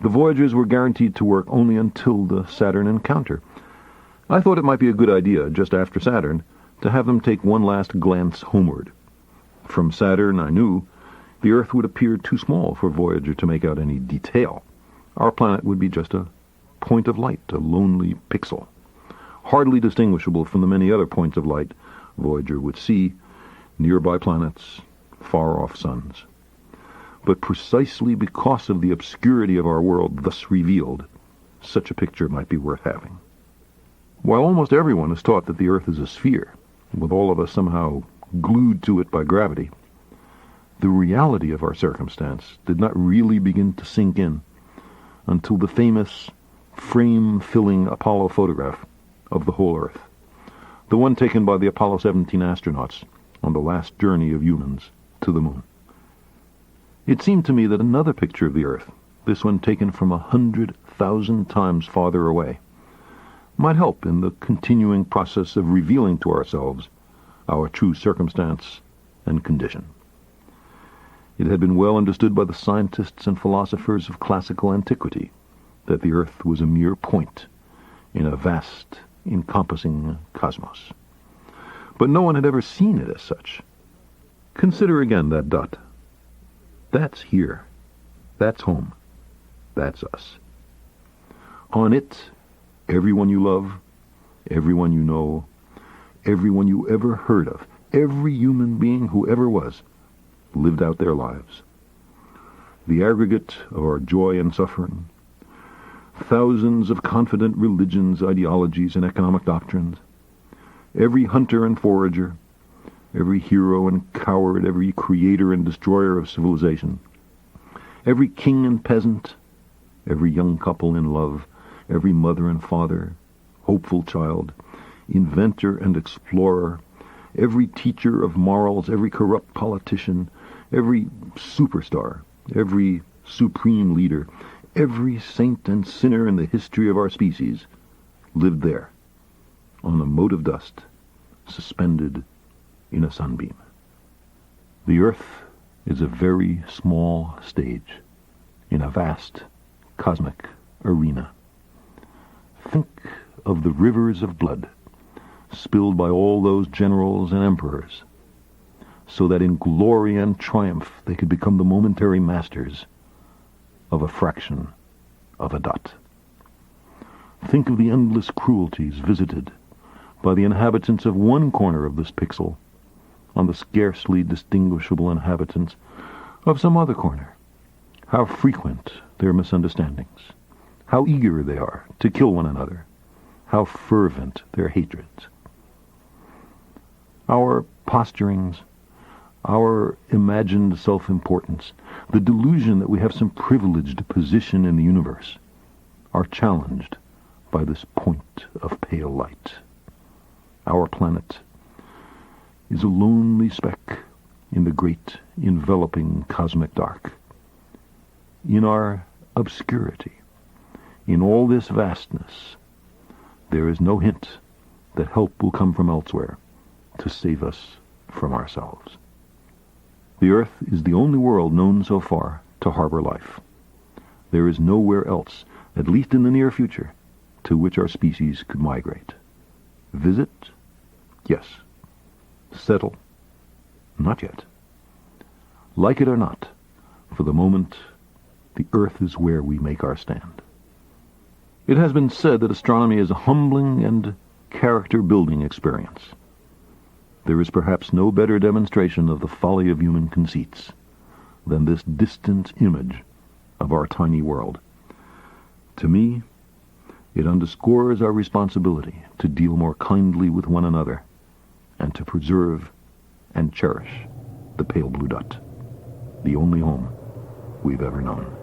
The Voyagers were guaranteed to work only until the Saturn encounter. I thought it might be a good idea, just after Saturn, to have them take one last glance homeward. From Saturn, I knew, the Earth would appear too small for Voyager to make out any detail. Our planet would be just a point of light, a lonely pixel, hardly distinguishable from the many other points of light Voyager would see, nearby planets, far-off suns. But precisely because of the obscurity of our world thus revealed, such a picture might be worth having. While almost everyone is taught that the Earth is a sphere, with all of us somehow glued to it by gravity, the reality of our circumstance did not really begin to sink in until the famous frame-filling Apollo photograph of the whole Earth, the one taken by the Apollo 17 astronauts on the last journey of humans to the moon. It seemed to me that another picture of the Earth, this one taken from 100,000 times farther away, might help in the continuing process of revealing to ourselves our true circumstance and condition. It had been well understood by the scientists and philosophers of classical antiquity that the Earth was a mere point in a vast, encompassing cosmos. But no one had ever seen it as such. Consider again that dot. That's here. That's home. That's us. On it, everyone you love, everyone you know, everyone you ever heard of, every human being who ever was, lived out their lives. The aggregate of our joy and suffering, thousands of confident religions, ideologies, and economic doctrines, every hunter and forager, every hero and coward, every creator and destroyer of civilization, every king and peasant, every young couple in love, every mother and father, hopeful child, inventor and explorer, every teacher of morals, every corrupt politician, every superstar, every supreme leader, every saint and sinner in the history of our species lived there, on a mote of dust, suspended in a sunbeam. The Earth is a very small stage in a vast cosmic arena. Think of the rivers of blood spilled by all those generals and emperors, so that in glory and triumph they could become the momentary masters of a fraction of a dot. Think of the endless cruelties visited by the inhabitants of one corner of this pixel on the scarcely distinguishable inhabitants of some other corner. How frequent their misunderstandings, how eager they are to kill one another, how fervent their hatreds. Our posturings, our imagined self-importance, the delusion that we have some privileged position in the universe, are challenged by this point of pale light. Our planet is a lonely speck in the great enveloping cosmic dark. In our obscurity, in all this vastness, there is no hint that help will come from elsewhere to save us from ourselves. The Earth is the only world known so far to harbor life. There is nowhere else, at least in the near future, to which our species could migrate. Visit? Yes. Settle? Not yet. Like it or not, for the moment, the Earth is where we make our stand. It has been said that astronomy is a humbling and character-building experience. There is perhaps no better demonstration of the folly of human conceits than this distant image of our tiny world. To me, it underscores our responsibility to deal more kindly with one another and to preserve and cherish the pale blue dot, the only home we've ever known.